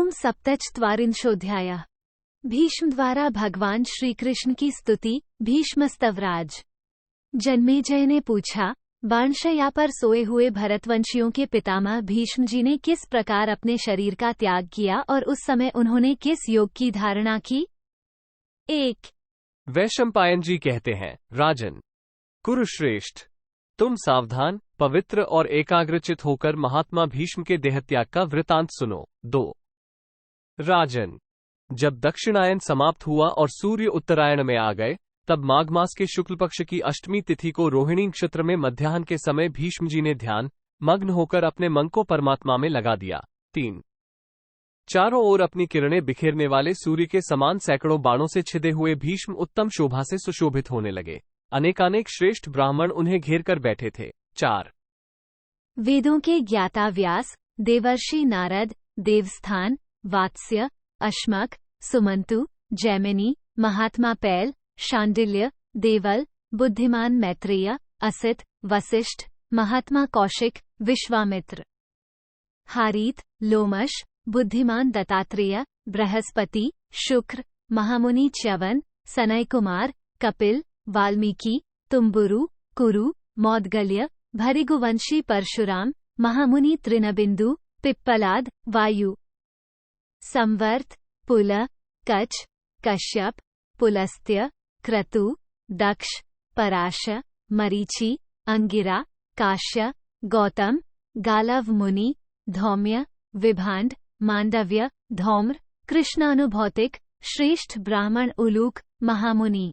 ओम सप्तचत्वारिंशोऽध्यायः। भीष्म द्वारा भगवान श्री कृष्ण की स्तुति। भीष्मस्तवराज। जन्मेजय ने पूछा, बाणशय्या पर सोए हुए भरतवंशियों के पितामह भीष्म जी ने किस प्रकार अपने शरीर का त्याग किया और उस समय उन्होंने किस योग की धारणा की? 1। वैशंपायन जी कहते हैं, राजन, कुरुश्रेष्ठ, तुम सावधान, पवित्र और एकाग्रचित होकर महात्मा भीष्म के देहत्याग का वृतांत सुनो। 2। राजन, जब दक्षिणायन समाप्त हुआ और सूर्य उत्तरायण में आ गए, तब माघ मास के शुक्ल पक्ष की अष्टमी तिथि को रोहिणी नक्षत्र में मध्याह्न के समय भीष्म जी ने ध्यान मग्न होकर अपने मन को परमात्मा में लगा दिया। 3। चारों ओर अपनी किरणें बिखेरने वाले सूर्य के समान सैकड़ों बाणों से छिदे हुए भीष्म उत्तम शोभा से सुशोभित होने लगे। अनेकानेक श्रेष्ठ ब्राह्मण उन्हें घेर कर बैठे थे। 4। वेदों के ज्ञाता व्यास, देवर्षि नारद, देवस्थान, वात्स्य, अश्मक, सुमंतु, जैमिनी, महात्मा पैल, शांडिल्य, देवल, बुद्धिमान मैत्रेय, असित, वसिष्ठ, महात्मा कौशिक, विश्वामित्र, हारीत, लोमश, बुद्धिमान दत्तात्रेय, बृहस्पति, शुक्र, महामुनि च्यवन, सनय कुमार, कपिल, वाल्मीकि, तुम्बुरु, कुरु, मौद्गल्य, भृगुवंशी परशुराम, महामुनि तृणबिंदु, पिप्पलाद, वायु, संवर्त, पुल, कच, कश्यप, पुलस्त्य, क्रतु, दक्ष, पराश, मरीचि, अंगिरा, काश्य, गौतम, गालव मुनि, धौम्य, विभांड, मांडव्य, धौम्र, कृष्णानुभौतिक, श्रेष्ठ ब्राह्मण उलूक, महामुनि,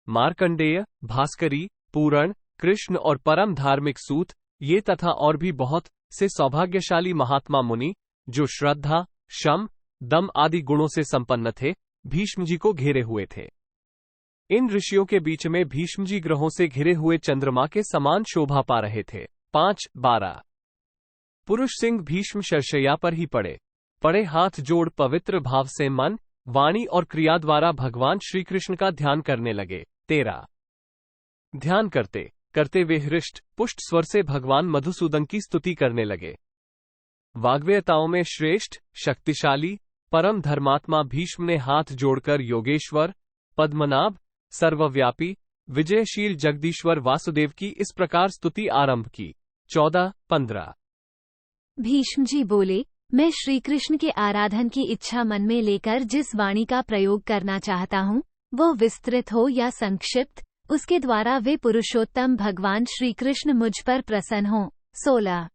मार्कंडेय, भास्करी, पूरण, कृष्ण और परम धार्मिक सूत, ये तथा और भी बहुत से सौभाग्यशाली महात्मा मुनि, जो श्रद्धा, शम, दम आदि गुणों से संपन्न थे, भीष्म जी को घेरे हुए थे। इन ऋषियों के बीच में भीष्म जी ग्रहों से घिरे हुए चंद्रमा के समान शोभा पा रहे थे। 5। 12 पुरुष सिंह भीष्म शरशय्या पर ही पड़े हाथ जोड़ पवित्र भाव से मन, वाणी और क्रिया द्वारा भगवान श्री कृष्ण का ध्यान करने लगे। 13 ध्यान करते करते वे हृष्ट पुष्ट स्वर से भगवान मधुसूदन की स्तुति करने लगे। वाग्वेयताओं में श्रेष्ठ, शक्तिशाली, परम धर्मात्मा भीष्म ने हाथ जोड़कर योगेश्वर, पद्मनाभ, सर्वव्यापी, विजयशील जगदीश्वर वासुदेव की इस प्रकार स्तुति आरंभ की। 14, 15 भीष्म जी बोले, मैं श्री कृष्ण के आराधन की इच्छा मन में लेकर जिस वाणी का प्रयोग करना चाहता हूँ, वो विस्तृत हो या संक्षिप्त, उसके द्वारा वे पुरुषोत्तम भगवान श्री कृष्ण मुझ पर प्रसन्न हो। 16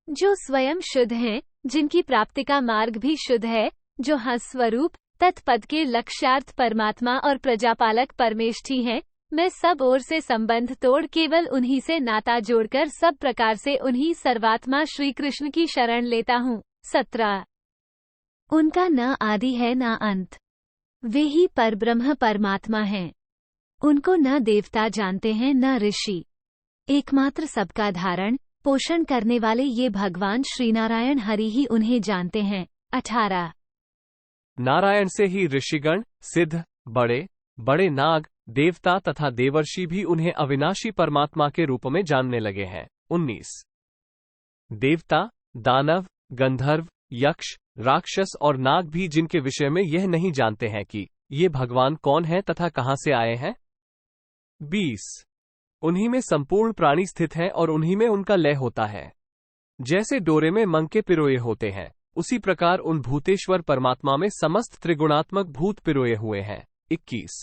जो स्वयं शुद्ध हैं, जिनकी प्राप्ति का मार्ग भी शुद्ध है, जो हंस स्वरूप तत्पद के लक्ष्यार्थ परमात्मा और प्रजापालक परमेष्ठी हैं, मैं सब ओर से संबंध तोड़ केवल उन्हीं से नाता जोड़कर सब प्रकार से उन्हीं सर्वात्मा श्री कृष्ण की शरण लेता हूँ। 17 उनका न आदि है न अंत, वे ही परब्रह्म परमात्मा हैं। उनको न देवता जानते हैं न ऋषि, एकमात्र सबका धारण पोषण करने वाले ये भगवान श्रीनारायण हरि ही उन्हें जानते हैं। 18 नारायण से ही ऋषिगण, सिद्ध, बड़े बड़े नाग, देवता तथा देवर्षि भी उन्हें अविनाशी परमात्मा के रूप में जानने लगे हैं। 19 देवता, दानव, गंधर्व, यक्ष, राक्षस और नाग भी जिनके विषय में यह नहीं जानते हैं कि ये भगवान कौन है तथा कहां से आए हैं। 20 उन्हीं में संपूर्ण प्राणी स्थित है और उन्हीं में उनका लय होता है। जैसे डोरे में मंके पिरोए होते हैं, उसी प्रकार उन भूतेश्वर परमात्मा में समस्त त्रिगुणात्मक भूत पिरोए हुए हैं। 21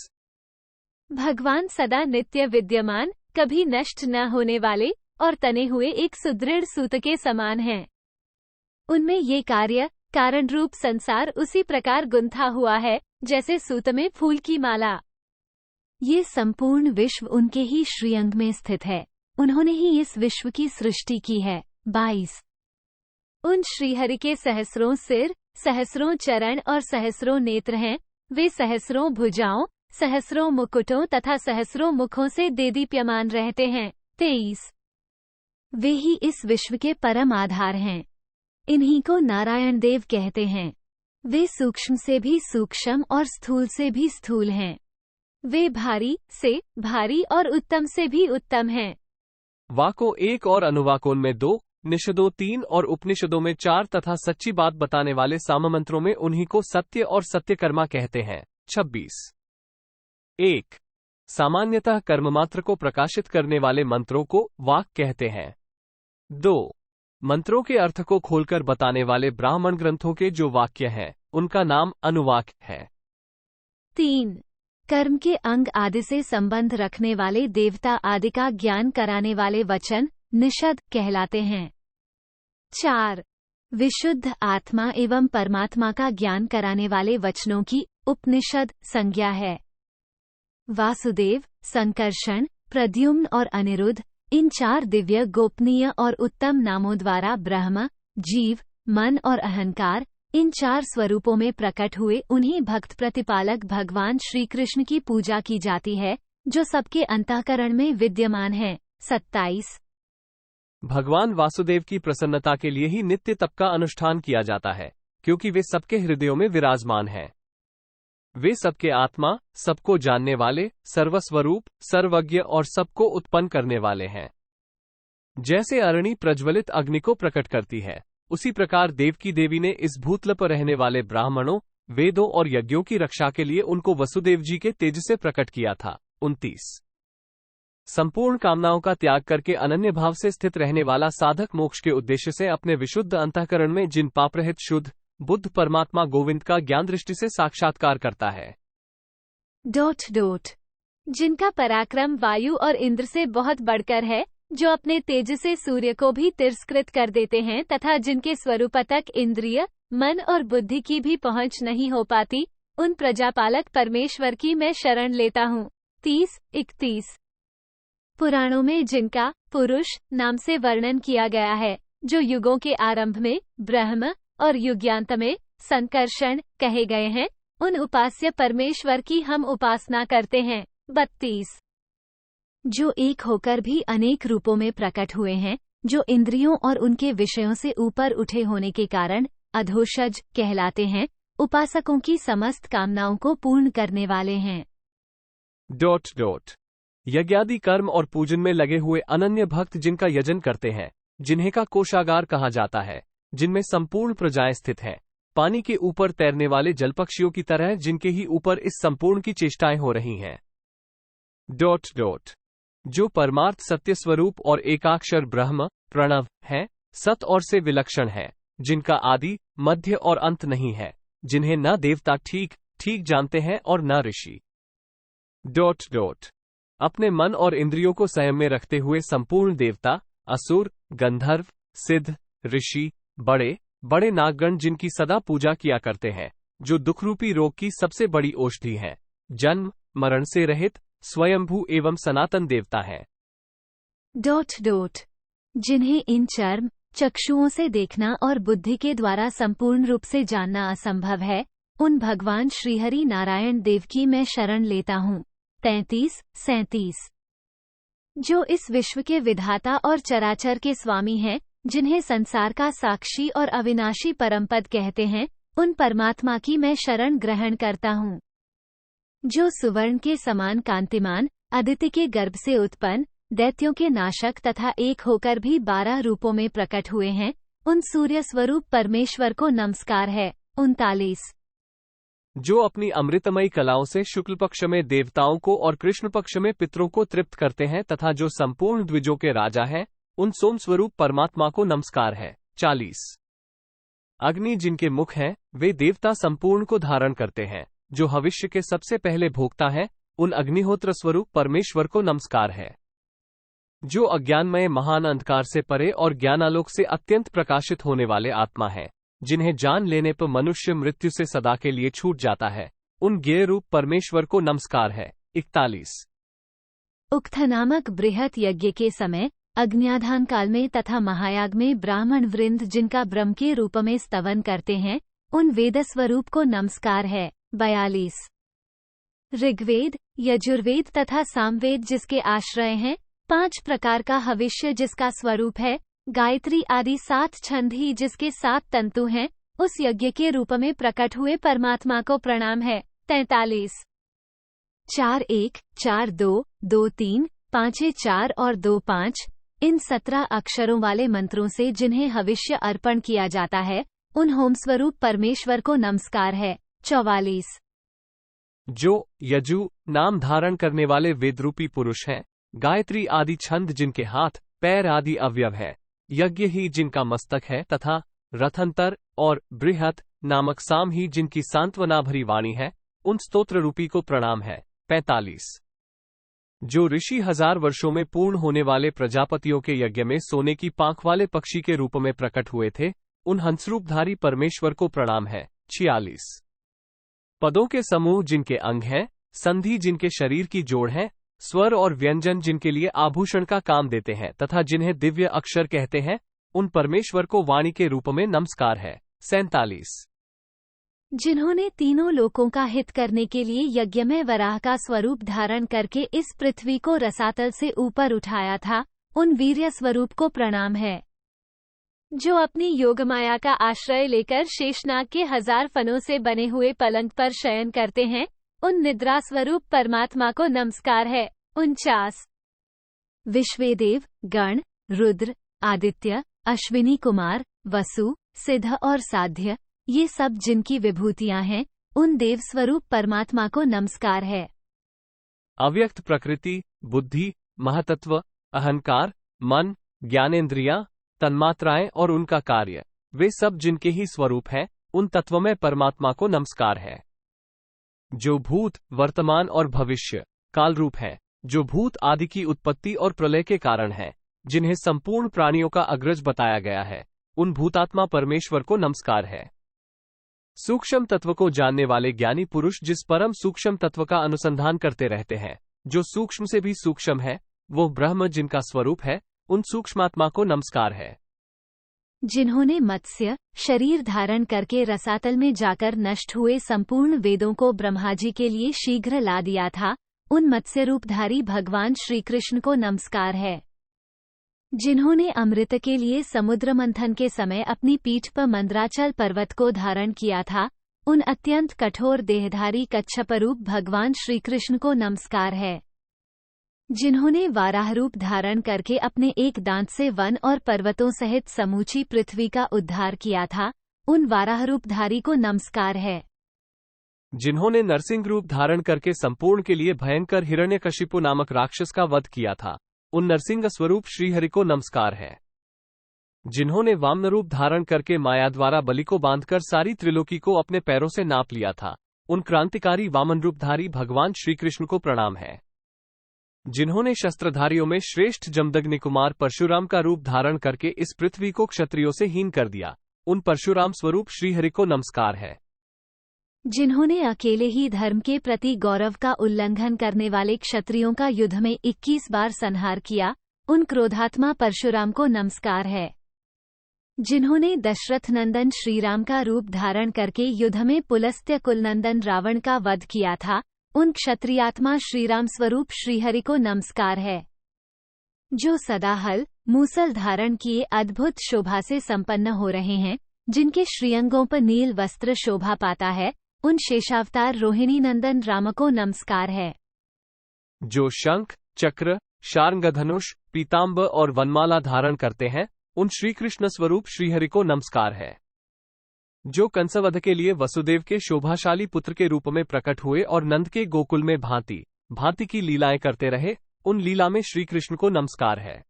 भगवान सदा नित्य विद्यमान, कभी नष्ट न होने वाले और तने हुए एक सुदृढ़ सूत के समान हैं। उनमें ये कार्य कारण रूप संसार उसी प्रकार गुंथा हुआ है, जैसे सूत में फूल की माला। ये संपूर्ण विश्व उनके ही श्रीअंग में स्थित है, उन्होंने ही इस विश्व की सृष्टि की है। 22 उन श्रीहरि के सहस्रों सिर, सहस्रों चरण और सहस्रों नेत्र हैं, वे सहस्रों भुजाओं, सहस्रों मुकुटों तथा सहस्रों मुखों से देदीप्यमान रहते हैं। 23 वे ही इस विश्व के परम आधार हैं, इन्हीं को नारायण देव कहते हैं। वे सूक्ष्म से भी सूक्ष्म और स्थूल से भी स्थूल हैं, वे भारी से भारी और उत्तम से भी उत्तम हैं। वाको एक और अनुवाकोन में 2, निषदों 3 और उपनिषदों में 4 तथा सच्ची बात बताने वाले साममंत्रों में उन्हीं को सत्य और सत्यकर्मा कहते हैं। 26। 1. सामान्यतः कर्ममात्र को प्रकाशित करने वाले मंत्रों को वाक कहते हैं। 2. मंत्रों के अर्थ को खोलकर बताने वाले ब्राह्मण ग्रंथों के जो वाक्य हैं, उनका नाम अनुवाक है। 3. कर्म के अंग आदि से संबंध रखने वाले देवता आदि का ज्ञान कराने वाले वचन निषद कहलाते हैं। 4. विशुद्ध आत्मा एवं परमात्मा का ज्ञान कराने वाले वचनों की उपनिषद संज्ञा है। वासुदेव, संकर्षण, प्रद्युम्न और अनिरुद्ध, इन 4 दिव्य गोपनीय और उत्तम नामों द्वारा ब्रह्म, जीव, मन और अहंकार, इन 4 स्वरूपों में प्रकट हुए उन्हीं भक्त प्रतिपालक भगवान श्री कृष्ण की पूजा की जाती है, जो सबके अंतःकरण में विद्यमान है। 27। भगवान वासुदेव की प्रसन्नता के लिए ही नित्य तप का अनुष्ठान किया जाता है, क्योंकि वे सबके हृदयों में विराजमान हैं। वे सबके आत्मा, सबको जानने वाले, सर्वस्वरूप, सर्वज्ञ और सबको उत्पन्न करने वाले हैं। जैसे अरणि प्रज्वलित अग्नि को प्रकट करती है, उसी प्रकार देवकी देवी ने इस भूतल पर रहने वाले ब्राह्मणों, वेदों और यज्ञों की रक्षा के लिए उनको वसुदेव जी के तेज से प्रकट किया था। 29। संपूर्ण कामनाओं का त्याग करके अनन्य भाव से स्थित रहने वाला साधक मोक्ष के उद्देश्य से अपने विशुद्ध अंतःकरण में जिन पापरहित शुद्ध बुद्ध परमात्मा गोविंद का ज्ञान दृष्टि से साक्षात्कार करता है। ... जिनका पराक्रम वायु और इंद्र से बहुत बढ़कर है, जो अपने तेज से सूर्य को भी तिरस्कृत कर देते हैं तथा जिनके स्वरूप तक इंद्रिय, मन और बुद्धि की भी पहुंच नहीं हो पाती, उन प्रजापालक परमेश्वर की मैं शरण लेता हूँ। 30-31। पुराणों में जिनका पुरुष नाम से वर्णन किया गया है, जो युगों के आरंभ में ब्रह्म और युगांत में संकर्षण कहे गए हैं, उन उपास्य परमेश्वर की हम उपासना करते हैं। 32। जो एक होकर भी अनेक रूपों में प्रकट हुए हैं, जो इंद्रियों और उनके विषयों से ऊपर उठे होने के कारण अधोषज कहलाते हैं, उपासकों की समस्त कामनाओं को पूर्ण करने वाले हैं। ... यज्ञादि कर्म और पूजन में लगे हुए अनन्य भक्त जिनका यजन करते हैं, जिन्हें का कोषागार कहा जाता है, जिनमें संपूर्ण प्रजाएं स्थित हैं, पानी के ऊपर तैरने वाले जलपक्षियों की तरह जिनके ही ऊपर इस संपूर्ण की चेष्टाएं हो रही हैं। ... जो परमार्थ सत्य स्वरूप और एकाक्षर ब्रह्म प्रणव है, सत और से विलक्षण है, जिनका आदि मध्य और अंत नहीं है, जिन्हें न देवता ठीक ठीक जानते हैं और न ऋषि। ... अपने मन और इंद्रियों को संयम में रखते हुए संपूर्ण देवता, असुर, गंधर्व, सिद्ध, ऋषि, बड़े बड़े नागगण जिनकी सदा पूजा किया करते हैं, जो दुखरूपी रोग की सबसे बड़ी औषधि है, जन्म मरण से रहित स्वयंभू एवं सनातन देवता है। ... जिन्हें इन चर्म चक्षुओं से देखना और बुद्धि के द्वारा संपूर्ण रूप से जानना असंभव है, उन भगवान श्रीहरि नारायण देव की मैं शरण लेता हूँ। 33-37। जो इस विश्व के विधाता और चराचर के स्वामी हैं, जिन्हें संसार का साक्षी और अविनाशी परमपद कहते हैं, उन परमात्मा की मैं शरण ग्रहण करता हूँ। जो सुवर्ण के समान कांतिमान, अदिति के गर्भ से उत्पन्न, दैत्यों के नाशक तथा एक होकर भी 12 रूपों में प्रकट हुए हैं, उन सूर्य स्वरूप परमेश्वर को नमस्कार है। 39। जो अपनी अमृतमयी कलाओं से शुक्ल पक्ष में देवताओं को और कृष्ण पक्ष में पितरों को तृप्त करते हैं तथा जो संपूर्ण द्विजों के राजा हैं, उन सोम स्वरूप परमात्मा को नमस्कार है। 40। अग्नि जिनके मुख हैं, वे देवता संपूर्ण को धारण करते हैं, जो भविष्य के सबसे पहले भोक्ता हैं, उन अग्निहोत्र स्वरूप परमेश्वर को नमस्कार है। जो अज्ञानमय महान अंधकार से परे और ज्ञानालोक से अत्यंत प्रकाशित होने वाले आत्मा है, जिन्हें जान लेने पर मनुष्य मृत्यु से सदा के लिए छूट जाता है, उन ज्ञेय रूप परमेश्वर को नमस्कार है। 41। उक्त नामक बृहत यज्ञ के समय अग्न्याधान काल में तथा महायाग में ब्राह्मण वृंद जिनका ब्रह्म के रूप में स्तवन करते हैं, उन वेद स्वरूप को नमस्कार है। 42। ऋग्वेद, यजुर्वेद तथा सामवेद जिसके आश्रय हैं, 5 प्रकार का हविष्य जिसका स्वरूप है, गायत्री आदि 7 छंद ही जिसके 7 तंतु हैं, उस यज्ञ के रूप में प्रकट हुए परमात्मा को प्रणाम है। 43। 4-1, 4-2, 2-3, 5-4 और 2-5, इन 17 अक्षरों वाले मंत्रों से जिन्हें हविष्य अर्पण किया जाता है, उन होम स्वरूप परमेश्वर को नमस्कार है। 44। जो यजु नाम धारण करने वाले वेदरूपी पुरुष हैं, गायत्री आदि छंद जिनके हाथ पैर आदि अवयव है, यज्ञ ही जिनका मस्तक है, तथा रथंतर और बृहत नामक साम ही जिनकी सांत्वना भरी वाणी है, उन स्तोत्र रूपी को प्रणाम है। 45। जो ऋषि 1000 वर्षों में पूर्ण होने वाले प्रजापतियों के यज्ञ में सोने की पांख वाले पक्षी के रूप में प्रकट हुए थे, उन हंसरूपधारी परमेश्वर को प्रणाम है। 46। पदों के समूह जिनके अंग हैं, संधि जिनके शरीर की जोड़ है, स्वर और व्यंजन जिनके लिए आभूषण का काम देते हैं, तथा जिन्हें दिव्य अक्षर कहते हैं, उन परमेश्वर को वाणी के रूप में नमस्कार है। 47। जिन्होंने तीनों लोकों का हित करने के लिए यज्ञ में वराह का स्वरूप धारण करके इस पृथ्वी को रसातल से ऊपर उठाया था, उन वीर्य स्वरूप को प्रणाम है। जो अपनी योगमाया का आश्रय लेकर शेषनाग के 1000 फनों से बने हुए पलंग पर शयन करते हैं, उन निद्रा स्वरूप परमात्मा को नमस्कार है। 49। विश्वेदेव, गण, रुद्र, आदित्य, अश्विनी कुमार, वसु, सिद्ध और साध्य, ये सब जिनकी विभूतियां हैं, उन देव स्वरूप परमात्मा को नमस्कार है। अव्यक्त प्रकृति, बुद्धि, महतत्व, अहंकार, मन, ज्ञानेंद्रियां, तन्मात्राएं और उनका कार्य, वे सब जिनके ही स्वरूप हैं, उन तत्वमय परमात्मा को नमस्कार है। जो भूत, वर्तमान और भविष्य काल रूप है, जो भूत आदि की उत्पत्ति और प्रलय के कारण है, जिन्हें संपूर्ण प्राणियों का अग्रज बताया गया है, उन भूतात्मा परमेश्वर को नमस्कार है। सूक्ष्म तत्व को जानने वाले ज्ञानी पुरुष जिस परम सूक्ष्म तत्व का अनुसंधान करते रहते हैं, जो सूक्ष्म से भी सूक्ष्म है, वो ब्रह्म जिनका स्वरूप है, उन सूक्ष्मात्मा को नमस्कार है। जिन्होंने मत्स्य शरीर धारण करके रसातल में जाकर नष्ट हुए संपूर्ण वेदों को ब्रह्माजी के लिए शीघ्र ला दिया था, उन मत्स्य रूपधारी भगवान श्री कृष्ण को नमस्कार है। जिन्होंने अमृत के लिए समुद्र मंथन के समय अपनी पीठ पर मंदराचल पर्वत को धारण किया था, उन अत्यंत कठोर देहधारी कच्छपरूप भगवान श्री कृष्ण को नमस्कार है। जिन्होंने वाराह रूप धारण करके अपने एक दांत से वन और पर्वतों सहित समूची पृथ्वी का उद्धार किया था, उन वाराह रूपधारी को नमस्कार है। जिन्होंने नरसिंह रूप धारण करके संपूर्ण के लिए भयंकर हिरण्यकशिपु नामक राक्षस का वध किया था, उन नरसिंह स्वरूप श्रीहरि को नमस्कार है। जिन्होंने वामन रूप धारण करके माया द्वारा बलि को बांधकर सारी त्रिलोकी को अपने पैरों से नाप लिया था, उन क्रांतिकारी वामन रूपधारी भगवान श्रीकृष्ण को प्रणाम है। जिन्होंने शस्त्रधारियों में श्रेष्ठ जमदग्नि कुमार परशुराम का रूप धारण करके इस पृथ्वी को क्षत्रियों से हीन कर दिया, उन परशुराम स्वरूप श्रीहरि को नमस्कार है। जिन्होंने अकेले ही धर्म के प्रति गौरव का उल्लंघन करने वाले क्षत्रियों का युद्ध में 21 बार संहार किया, उन क्रोधात्मा परशुराम को नमस्कार है। जिन्होंने दशरथ नंदन श्रीराम का रूप धारण करके युद्ध में पुलस्त्य कुलनंदन रावण का वध किया था, उन क्षत्रियात्मा श्रीराम स्वरूप श्रीहरि को नमस्कार है। जो सदा हल मूसल धारण किए अद्भुत शोभा से संपन्न हो रहे हैं, जिनके श्रीअंगों पर नील वस्त्र शोभा पाता है, उन शेषावतार रोहिणी नंदन राम को नमस्कार है। जो शंख, चक्र, शार्ंगधनुष, पीतांबर और वनमाला धारण करते हैं, उन श्रीकृष्ण स्वरूप श्रीहरि को नमस्कार है। जो कंसवध के लिए वसुदेव के शोभाशाली पुत्र के रूप में प्रकट हुए और नंद के गोकुल में भांति भांति की लीलाएं करते रहे, उन लीला में श्रीकृष्ण को नमस्कार है।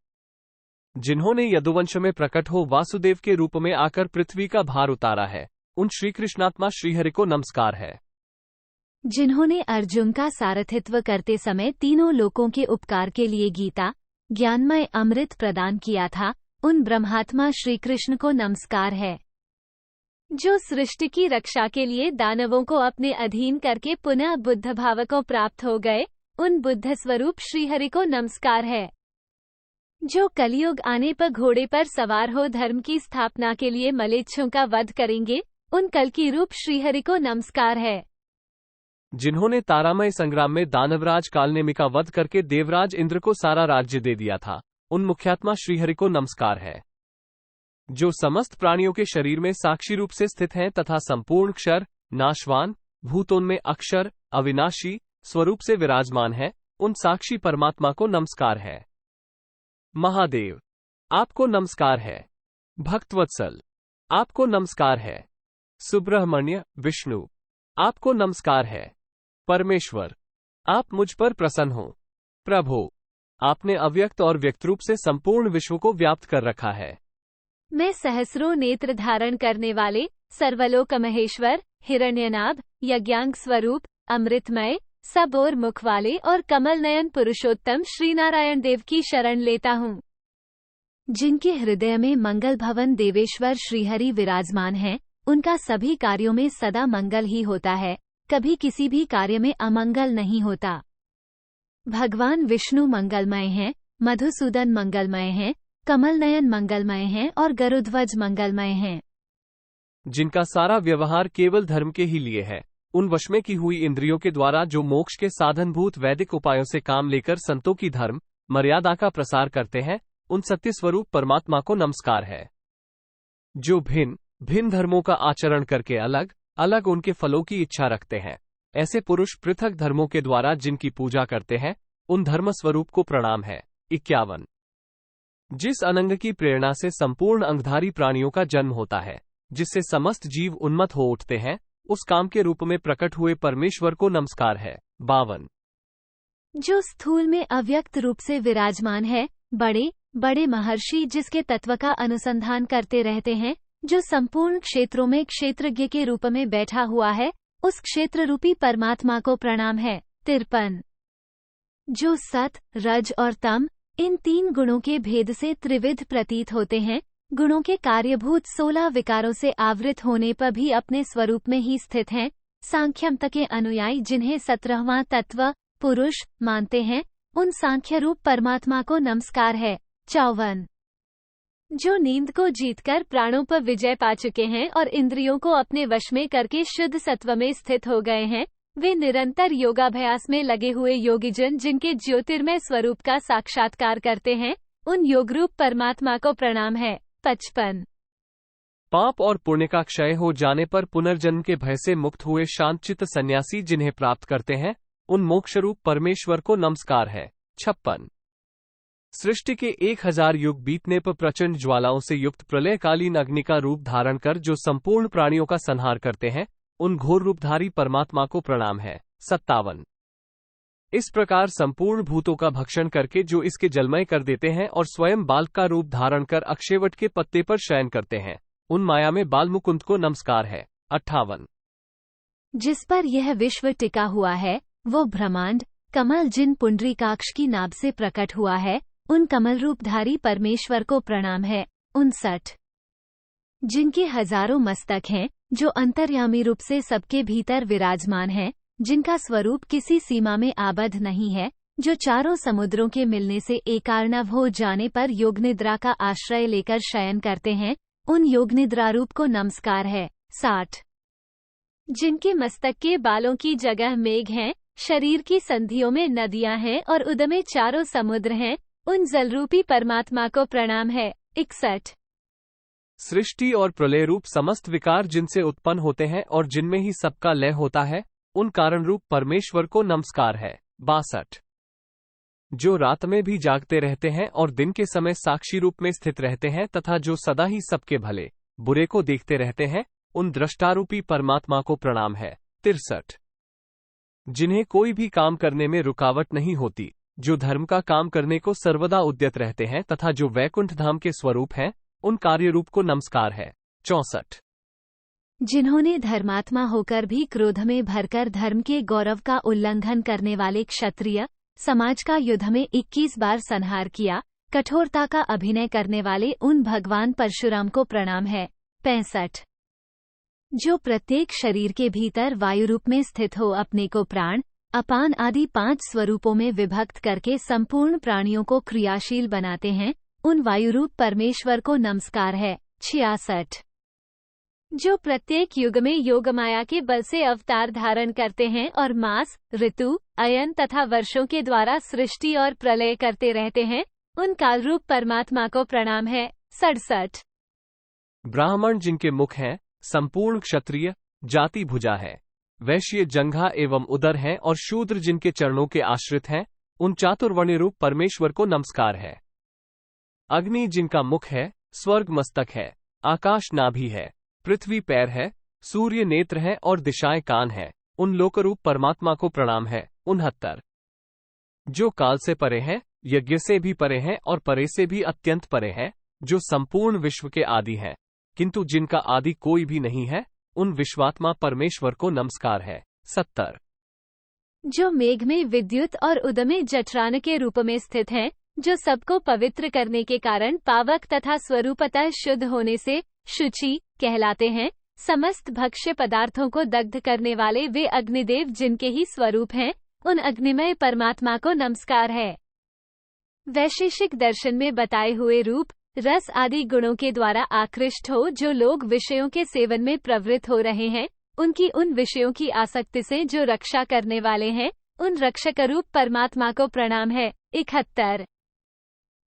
जिन्होंने यदुवंश में प्रकट हो वासुदेव के रूप में आकर पृथ्वी का भार उतारा है, उन श्रीकृष्णात्मा श्रीहरि को नमस्कार है। जिन्होंने अर्जुन का सारथित्व करते समय तीनों लोकों के उपकार के लिए गीता ज्ञानमय अमृत प्रदान किया था, उन ब्रह्मात्मा श्रीकृष्ण को नमस्कार है। जो सृष्टि की रक्षा के लिए दानवों को अपने अधीन करके पुनः बुद्ध भाव को प्राप्त हो गए, उन बुद्ध स्वरूप श्रीहरि को नमस्कार है। जो कलयुग आने पर घोड़े पर सवार हो धर्म की स्थापना के लिए मलेच्छों का वध करेंगे, उन कल्कि रूप श्रीहरि को नमस्कार है। जिन्होंने तारामय संग्राम में दानवराज कालनेमि का वध करके देवराज इंद्र को सारा राज्य दे दिया था, उन मुख्यात्मा श्रीहरि को नमस्कार है। जो समस्त प्राणियों के शरीर में साक्षी रूप से स्थित हैं तथा संपूर्ण क्षर, नाशवान, भूतोन्मेय अक्षर, अविनाशी स्वरूप से विराजमान है, उन साक्षी परमात्मा को नमस्कार है। महादेव, आपको नमस्कार है। भक्तवत्सल, आपको नमस्कार है। सुब्रह्मण्य, विष्णु, आपको नमस्कार है। परमेश्वर, आप मुझ पर प्रसन्न हो। प्रभु, आपने अव्यक्त और व्यक्त रूप से संपूर्ण विश्व को व्याप्त कर रखा है। मैं सहस्रों नेत्र धारण करने वाले सर्वलोक महेश्वर, हिरण्यनाभ, यज्ञांग स्वरूप, अमृतमय, सब और मुख वाले और कमल नयन पुरुषोत्तम श्री नारायण देव की शरण लेता हूँ, जिनके हृदय में मंगल भवन देवेश्वर श्रीहरि विराजमान हैं। उनका सभी कार्यों में सदा मंगल ही होता है, कभी किसी भी कार्य में अमंगल नहीं होता। भगवान विष्णु मंगलमय हैं, मधुसूदन मंगलमय हैं, कमल नयन मंगलमय हैं और गरुध्वज मंगलमय हैं। जिनका सारा व्यवहार केवल धर्म के ही लिए है, उन वश में की हुई इंद्रियों के द्वारा जो मोक्ष के साधनभूत वैदिक उपायों से काम लेकर संतों की धर्म मर्यादा का प्रसार करते हैं, उन सत्य स्वरूप परमात्मा को नमस्कार है। जो भिन्न भिन्न धर्मों का आचरण करके अलग अलग उनके फलों की इच्छा रखते हैं, ऐसे पुरुष पृथक धर्मों के द्वारा जिनकी पूजा करते हैं, उन धर्म स्वरूप को प्रणाम है। 51। जिस अनंग की प्रेरणा से संपूर्ण अंगधारी प्राणियों का जन्म होता है, जिससे समस्त जीव उन्मत्त हो उठते हैं, उस काम के रूप में प्रकट हुए परमेश्वर को नमस्कार है। 52। जो स्थूल में अव्यक्त रूप से विराजमान है, बड़े बड़े महर्षि जिसके तत्व का अनुसंधान करते रहते हैं, जो संपूर्ण क्षेत्रों में क्षेत्रज्ञ के रूप में बैठा हुआ है, उस क्षेत्र रूपी परमात्मा को प्रणाम है। 53। जो सत, रज और तम इन 3 गुणों के भेद से त्रिविध प्रतीत होते हैं, गुणों के कार्यभूत 16 विकारों से आवृत होने पर भी अपने स्वरूप में ही स्थित हैं, सांख्यमत के अनुयायी जिन्हें 17वां तत्व पुरुष मानते हैं, उन सांख्य रूप परमात्मा को नमस्कार है। 54। जो नींद को जीतकर प्राणों पर विजय पा चुके हैं और इंद्रियों को अपने वश में करके शुद्ध सत्व में स्थित हो गए हैं, वे निरंतर योगाभ्यास में लगे हुए योगीजन जिनके ज्योतिर्मय स्वरूप का साक्षात्कार करते हैं, उन योगरूप परमात्मा को प्रणाम है। 55। पाप और पुण्य का क्षय हो जाने पर पुनर्जन्म के भय से मुक्त हुए शांतचित्त सन्यासी जिन्हें प्राप्त करते हैं, उन मोक्षरूप परमेश्वर को नमस्कार है। 56। सृष्टि के 1000 युग बीतने पर प्रचंड ज्वालाओं से युक्त प्रलयकालीन अग्नि का रूप धारण कर जो संपूर्ण प्राणियों का संहार करते हैं, उन घोर रूपधारी परमात्मा को प्रणाम है। 57। इस प्रकार संपूर्ण भूतों का भक्षण करके जो इसके जलमय कर देते हैं और स्वयं बालक का रूप धारण कर अक्षयवट के पत्ते पर शयन करते हैं, उन माया में बाल मुकुंद को नमस्कार है। 58। जिस पर यह विश्व टिका हुआ है, वो ब्रह्मांड कमल जिन पुंडरीकाक्ष की नाभ से प्रकट हुआ है, उन कमल रूपधारी परमेश्वर को प्रणाम है। 59। जिनके हजारों मस्तक हैं, जो अंतर्यामी रूप से सबके भीतर विराजमान हैं, जिनका स्वरूप किसी सीमा में आबद्ध नहीं है, जो चारों समुद्रों के मिलने से एकार्णव हो जाने पर योगनिद्रा का आश्रय लेकर शयन करते हैं, उन योगनिद्रा रूप को नमस्कार है। 60। जिनके मस्तक के बालों की जगह मेघ हैं, शरीर की संधियों में नदियां हैं और उदर में चारों समुद्र हैं, उन जलरूपी परमात्मा को प्रणाम है। 61। सृष्टि और प्रलय रूप समस्त विकार जिनसे उत्पन्न होते हैं और जिनमें ही सबका लय होता है, उन कारण रूप परमेश्वर को नमस्कार है। 62। जो रात में भी जागते रहते हैं और दिन के समय साक्षी रूप में स्थित रहते हैं तथा जो सदा ही सबके भले बुरे को देखते रहते हैं, उन दृष्टारूपी परमात्मा को प्रणाम है। 63। जिन्हें कोई भी काम करने में रुकावट नहीं होती, जो धर्म का काम करने को सर्वदा उद्यत रहते हैं तथा जो वैकुंठ धाम के स्वरूप हैं, उन कार्य रूप को नमस्कार है। 64। जिन्होंने धर्मात्मा होकर भी क्रोध में भरकर धर्म के गौरव का उल्लंघन करने वाले क्षत्रिय समाज का युद्ध में 21 बार संहार किया, कठोरता का अभिनय करने वाले उन भगवान परशुराम को प्रणाम है। 65। जो प्रत्येक शरीर के भीतर वायु रूप में स्थित हो अपने को प्राण, अपान आदि 5 स्वरूपों में विभक्त करके संपूर्ण प्राणियों को क्रियाशील बनाते हैं, उन वायुरूप परमेश्वर को नमस्कार है। 66। जो प्रत्येक युग में योगमाया के बल से अवतार धारण करते हैं और मास, ऋतु, अयन तथा वर्षों के द्वारा सृष्टि और प्रलय करते रहते हैं, उन कालरूप परमात्मा को प्रणाम है। 67। ब्राह्मण जिनके मुख हैं, संपूर्ण क्षत्रिय जाति भुजा है, वैश्य जंघा एवं उदर हैं और शूद्र जिनके चरणों के आश्रित हैं, उन चातुर्वर्ण्य रूप परमेश्वर को नमस्कार है। अग्नि जिनका मुख है, स्वर्ग मस्तक है, आकाश नाभि है, पृथ्वी पैर है, सूर्य नेत्र है और दिशाएं कान है, उन लोकरूप परमात्मा को प्रणाम है। 69। जो काल से परे हैं, यज्ञ से भी परे हैं और परे से भी अत्यंत परे हैं, जो संपूर्ण विश्व के आदि हैं, किंतु जिनका आदि कोई भी नहीं है, उन विश्वात्मा परमेश्वर को नमस्कार है। 70। जो मेघ में विद्युत और उदमे जठरान के रूप में स्थित हैं, जो सबको पवित्र करने के कारण पावक तथा स्वरूपतः शुद्ध होने से शुचि कहलाते हैं, समस्त भक्ष्य पदार्थों को दग्ध करने वाले वे अग्निदेव जिनके ही स्वरूप हैं, उन अग्निमय परमात्मा को नमस्कार है। वैशेषिक दर्शन में बताए हुए रूप, रस आदि गुणों के द्वारा आकृष्ट हो जो लोग विषयों के सेवन में प्रवृत्त हो रहे हैं, उनकी उन विषयों की आसक्ति से जो रक्षा करने वाले हैं, उन रक्षकरूप परमात्मा को प्रणाम है। 71।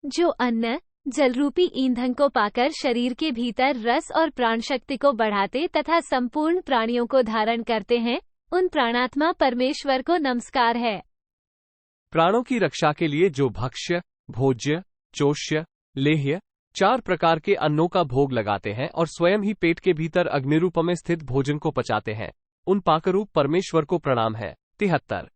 जो अन्न जलरूपी ईंधन को पाकर शरीर के भीतर रस और प्राण शक्ति को बढ़ाते तथा संपूर्ण प्राणियों को धारण करते हैं, उन प्राणात्मा परमेश्वर को नमस्कार है। प्राणों की रक्षा के लिए जो भक्ष्य, भोज्य, चोष्य, लेह्य 4 प्रकार के अन्नों का भोग लगाते हैं और स्वयं ही पेट के भीतर अग्निरूप में स्थित भोजन को पचाते हैं, उन पाकरूप परमेश्वर को प्रणाम है। 73।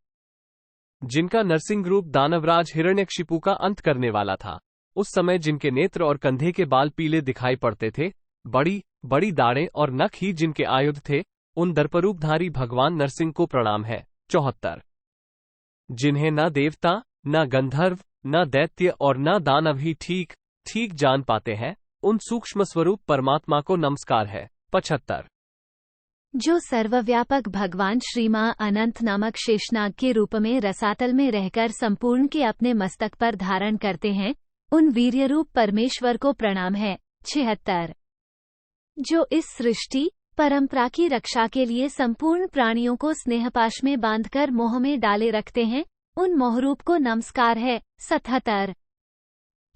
जिनका नरसिंह रूप दानवराज हिरण्यकशिपु का अंत करने वाला था, उस समय जिनके नेत्र और कंधे के बाल पीले दिखाई पड़ते थे, बड़ी बड़ी दाढ़ें और नख ही जिनके आयुध थे, उन दर्परूपधारी भगवान नरसिंह को प्रणाम है। 74। जिन्हें न देवता, न गंधर्व, न दैत्य और न दानव ही ठीक ठीक जान पाते हैं, उन सूक्ष्म स्वरूप परमात्मा को नमस्कार है। 75। जो सर्वव्यापक भगवान श्रीमां अनंत नामक शेषनाग के रूप में रसातल में रहकर संपूर्ण के अपने मस्तक पर धारण करते हैं, उन वीर्यरूप परमेश्वर को प्रणाम है। 76। जो इस सृष्टि परंपरा की रक्षा के लिए संपूर्ण प्राणियों को स्नेहपाश में बांधकर मोह में डाले रखते हैं, उन मोहरूप को नमस्कार है। 77।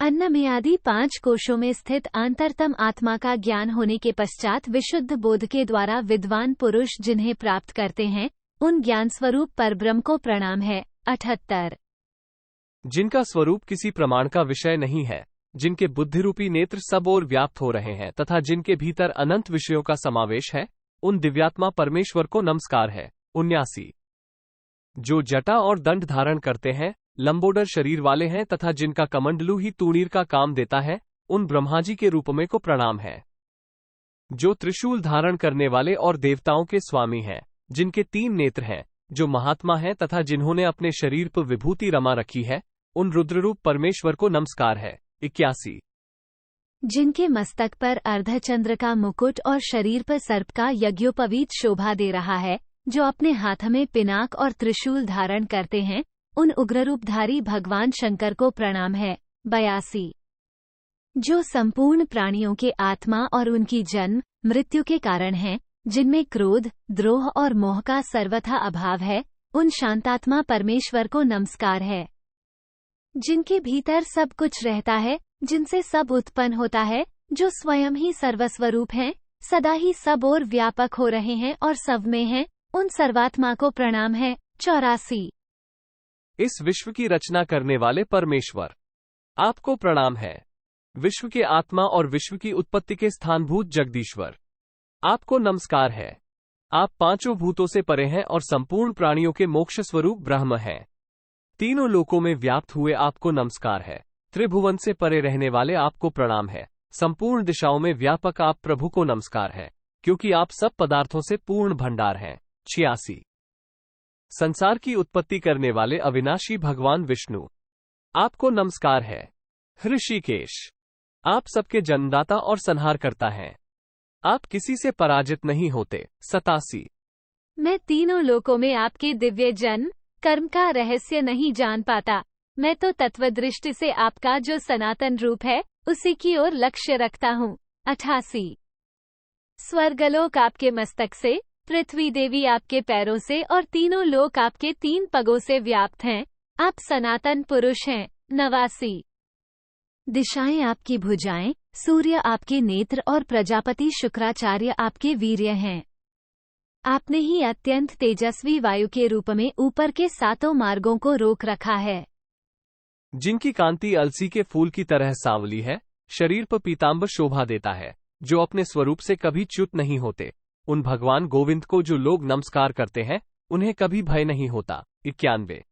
अन्न में आदि 5 कोशों में स्थित अंतरतम आत्मा का ज्ञान होने के पश्चात विशुद्ध बोध के द्वारा विद्वान पुरुष जिन्हें प्राप्त करते हैं, उन ज्ञान स्वरूप परब्रह्म को प्रणाम है। 78। जिनका स्वरूप किसी प्रमाण का विषय नहीं है, जिनके बुद्धिरूपी नेत्र सब ओर व्याप्त हो रहे हैं तथा जिनके भीतर अनंत विषयों का समावेश है, उन दिव्यात्मा परमेश्वर को नमस्कार है। 79। जो जटा और दंड धारण करते हैं, लंबोदर शरीर वाले हैं तथा जिनका कमंडलू ही तूणीर का काम देता है, उन ब्रह्माजी के रूप में को प्रणाम है। जो त्रिशूल धारण करने वाले और देवताओं के स्वामी हैं, जिनके 3 नेत्र हैं, जो महात्मा हैं तथा जिन्होंने अपने शरीर पर विभूति रमा रखी है, उन रुद्ररूप परमेश्वर को नमस्कार है। 81। जिनके मस्तक पर अर्धचंद्र का मुकुट और शरीर पर सर्प का यज्ञोपवीत शोभा दे रहा है, जो अपने हाथ में पिनाक और त्रिशूल धारण करते हैं, उन उग्ररूपधारी भगवान शंकर को प्रणाम है। 82। जो संपूर्ण प्राणियों के आत्मा और उनकी जन्म मृत्यु के कारण हैं, जिनमें क्रोध, द्रोह और मोह का सर्वथा अभाव है, उन शांतात्मा परमेश्वर को नमस्कार है। जिनके भीतर सब कुछ रहता है, जिनसे सब उत्पन्न होता है, जो स्वयं ही सर्वस्वरूप हैं, सदा ही सब ओर व्यापक हो रहे हैं और सब में हैं, उन सर्वात्मा को प्रणाम है। 84। इस विश्व की रचना करने वाले परमेश्वर, आपको प्रणाम है। विश्व के आत्मा और विश्व की उत्पत्ति के स्थानभूत जगदीश्वर, आपको नमस्कार है। आप 5 भूतों से परे हैं और संपूर्ण प्राणियों के मोक्ष स्वरूप ब्रह्म हैं। तीनों लोकों में व्याप्त हुए आपको नमस्कार है। त्रिभुवन से परे रहने वाले आपको प्रणाम है। संपूर्ण दिशाओं में व्यापक आप प्रभु को नमस्कार है, क्योंकि आप सब पदार्थों से पूर्ण भंडार हैं। 86। संसार की उत्पत्ति करने वाले अविनाशी भगवान विष्णु, आपको नमस्कार है। ऋषिकेश, आप सबके जन्मदाता और संहार करता हैं। आप किसी से पराजित नहीं होते। 87। मैं तीनों लोकों में आपके दिव्य जन्म कर्म का रहस्य नहीं जान पाता। मैं तो तत्वदृष्टि से आपका जो सनातन रूप है, उसी की ओर लक्ष्य रखता हूँ। 88। स्वर्गलोक आपके मस्तक से, पृथ्वी देवी आपके पैरों से और तीनों लोक आपके 3 पगों से व्याप्त हैं। आप सनातन पुरुष हैं। 89। दिशाएं आपकी भुजाएं, सूर्य आपके नेत्र और प्रजापति शुक्राचार्य आपके वीर्य हैं। आपने ही अत्यंत तेजस्वी वायु के रूप में ऊपर के 7 मार्गों को रोक रखा है। जिनकी कांति अलसी के फूल की तरह सांवली है, शरीर पर पीतांबर शोभा देता है, जो अपने स्वरूप से कभी च्युत नहीं होते, उन भगवान गोविंद को जो लोग नमस्कार करते हैं, उन्हें कभी भय नहीं होता। 91।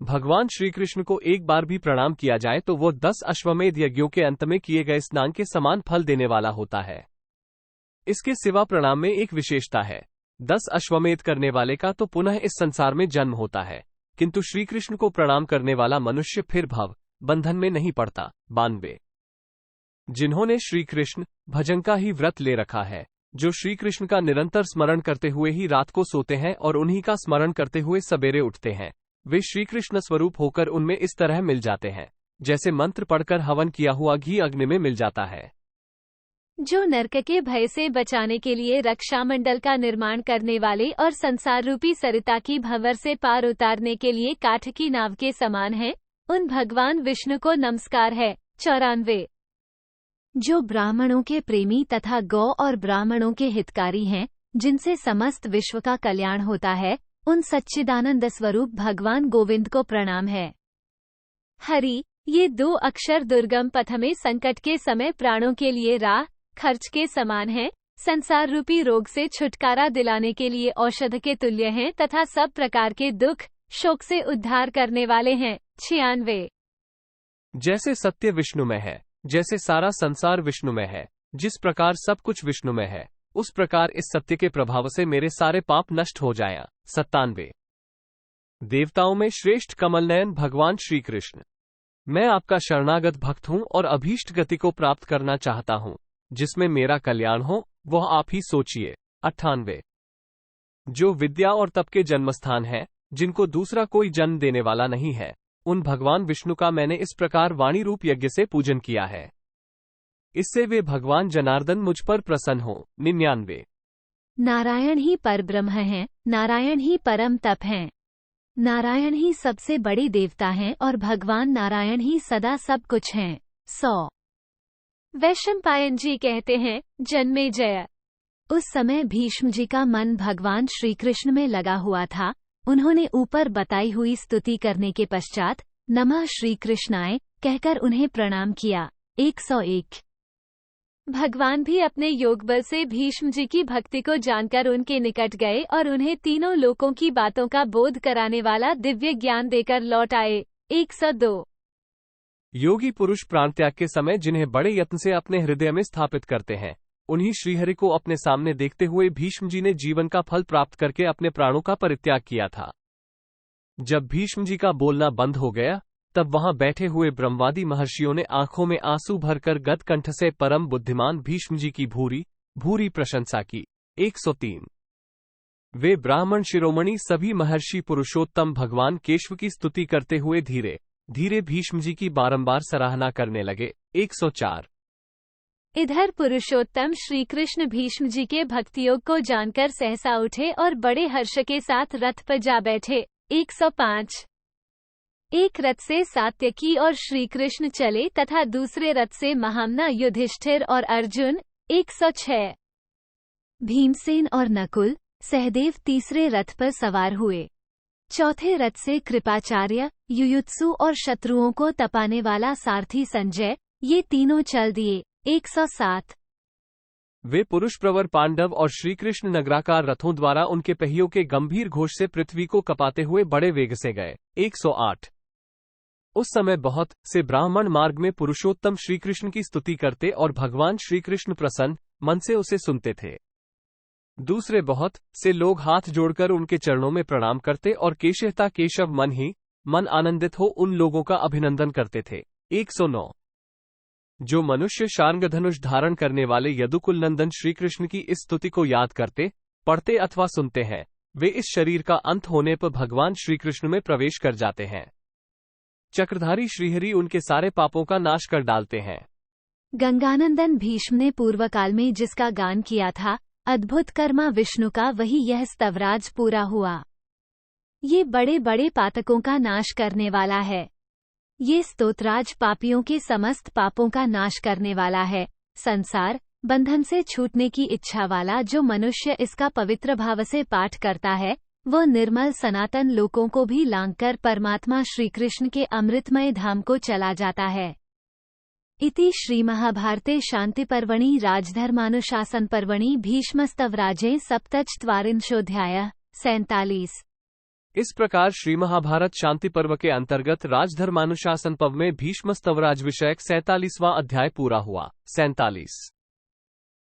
भगवान श्री कृष्ण को एक बार भी प्रणाम किया जाए तो वो 10 अश्वमेध यज्ञों के अंत में किए गए स्नान के समान फल देने वाला होता है। इसके सिवा प्रणाम में एक विशेषता है। 10 अश्वमेध करने वाले का तो पुनः इस संसार में जन्म होता है, किंतु श्री कृष्ण को प्रणाम करने वाला मनुष्य फिर भव बंधन में नहीं पड़ता। 92। जिन्होंने श्री कृष्ण भजन का ही व्रत ले रखा है, जो श्री कृष्ण का निरंतर स्मरण करते हुए ही रात को सोते हैं और उन्हीं का स्मरण करते हुए सवेरे उठते हैं, वे श्री कृष्ण स्वरूप होकर उनमें इस तरह मिल जाते हैं जैसे मंत्र पढ़कर हवन किया हुआ घी अग्नि में मिल जाता है। जो नरक के भय से बचाने के लिए रक्षा मंडल का निर्माण करने वाले और संसार रूपी सरिता की भंवर से पार उतारने के लिए काठ की नाव के समान है, उन भगवान विष्णु को नमस्कार है। 94। जो ब्राह्मणों के प्रेमी तथा गौ और ब्राह्मणों के हितकारी हैं, जिनसे समस्त विश्व का कल्याण होता है, उन सच्चिदानंद स्वरूप भगवान गोविंद को प्रणाम है। हरि, ये 2 अक्षर दुर्गम पथ में संकट के समय प्राणों के लिए राह खर्च के समान है, संसार रूपी रोग से छुटकारा दिलाने के लिए औषध के तुल्य हैं तथा सब प्रकार के दुख शोक से उद्धार करने वाले हैं। 96। जैसे सत्य विष्णु में है, जैसे सारा संसार विष्णु में है, जिस प्रकार सब कुछ विष्णु में है, उस प्रकार इस सत्य के प्रभाव से मेरे सारे पाप नष्ट हो जाया। 97। देवताओं में श्रेष्ठ कमलनयन भगवान श्री कृष्ण, मैं आपका शरणागत भक्त हूं और अभीष्ट गति को प्राप्त करना चाहता हूं, जिसमें मेरा कल्याण हो वह आप ही सोचिए। 98। जो विद्या और तप के जन्मस्थान है, जिनको दूसरा कोई जन्म देने वाला नहीं है, उन भगवान विष्णु का मैंने इस प्रकार वाणी रूप यज्ञ से पूजन किया है, इससे वे भगवान जनार्दन मुझ पर प्रसन्न हो। 99। नारायण ही परब्रह्म हैं, नारायण ही परम तप हैं, नारायण ही सबसे बड़े देवता हैं और भगवान नारायण ही सदा सब कुछ हैं। 100। वैशंपायन जी कहते हैं, जन्मेजय, उस समय भीष्म जी का मन भगवान श्री कृष्ण में लगा हुआ था। उन्होंने ऊपर बताई हुई स्तुति करने के पश्चात नमः श्री कृष्णाय कहकर उन्हें प्रणाम किया। 101। भगवान भी अपने योग बल से भीष्म जी की भक्ति को जानकर उनके निकट गए और उन्हें तीनों लोकों की बातों का बोध कराने वाला दिव्य ज्ञान देकर लौट आए। 102। योगी पुरुष प्राणत्याग के समय जिन्हें बड़े यत्न से अपने हृदय में स्थापित करते हैं, उन्हीं श्रीहरि को अपने सामने देखते हुए भीष्म जी ने जीवन का फल प्राप्त करके अपने प्राणों का परित्याग किया था। जब भीष्म जी का बोलना बंद हो गया, तब वहां बैठे हुए ब्रह्मवादी महर्षियों ने आंखों में आंसू भरकर गद कंठ से परम बुद्धिमान भीष्म जी की भूरी भूरी प्रशंसा की। 103। वे ब्राह्मण शिरोमणि सभी महर्षि पुरुषोत्तम भगवान केशव की स्तुति करते हुए धीरे धीरे भीष्म जी की बारंबार सराहना करने लगे। 104। इधर पुरुषोत्तम श्री कृष्ण भीष्म जी के भक्तियोग को जानकर सहसा उठे और बड़े हर्ष के साथ रथ पर जा बैठे। 105। एक रथ से सात्यकी और श्री कृष्ण चले तथा दूसरे रथ से महामना युधिष्ठिर और अर्जुन। 106। भीमसेन और नकुल सहदेव तीसरे रथ पर सवार हुए। चौथे रथ से कृपाचार्य, युयुत्सु और शत्रुओं को तपाने वाला सारथी संजय, ये तीनों चल दिए। 107। वे पुरुष प्रवर पांडव और श्री कृष्ण नगराकार रथों द्वारा उनके पहियों के गंभीर घोष से पृथ्वी को कपाते हुए बड़े वेग से गए। 108। उस समय बहुत से ब्राह्मण मार्ग में पुरुषोत्तम श्री कृष्ण की स्तुति करते और भगवान श्री कृष्ण प्रसन्न मन से उसे सुनते थे। दूसरे बहुत से लोग हाथ जोड़कर उनके चरणों में प्रणाम करते और केशवता केशव मन ही मन आनंदित हो उन लोगों का अभिनंदन करते थे। 109। जो मनुष्य शार्ंगधनुष धारण करने वाले यदुकुल नंदन श्री कृष्ण की इस स्तुति को याद करते, पढ़ते अथवा सुनते हैं, वे इस शरीर का अंत होने पर भगवान श्री कृष्ण में प्रवेश कर जाते हैं। चक्रधारी श्रीहरि उनके सारे पापों का नाश कर डालते हैं। गंगानंदन भीष्म ने पूर्व काल में जिसका गान किया था, अद्भुत कर्मा विष्णु का, वही यह स्तवराज पूरा हुआ। ये बड़े बड़े पातकों का नाश करने वाला है। ये स्तोत्राज पापियों के समस्त पापों का नाश करने वाला है। संसार बंधन से छूटने की इच्छा वाला जो मनुष्य इसका पवित्र भाव से पाठ करता है, वो निर्मल सनातन लोकों को भी लांघकर परमात्मा श्री कृष्ण के अमृतमय धाम को चला जाता है। इति श्रीमहाभारते शान्तिपर्वणि राजधर्मानुशासनपर्वणि भीष्मस्तवराजे सप्तचत्वारिंशोऽध्यायः 47। इस प्रकार श्री महाभारत शांति पर्व के अंतर्गत राजधर्मानुशासन पर्व में भीष्मस्तवराज विषयक 47वां अध्याय पूरा हुआ। 47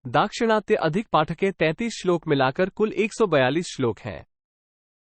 दाक्षिणात्य अधिक पाठके 33 श्लोक मिलाकर कुल 142 श्लोक हैं।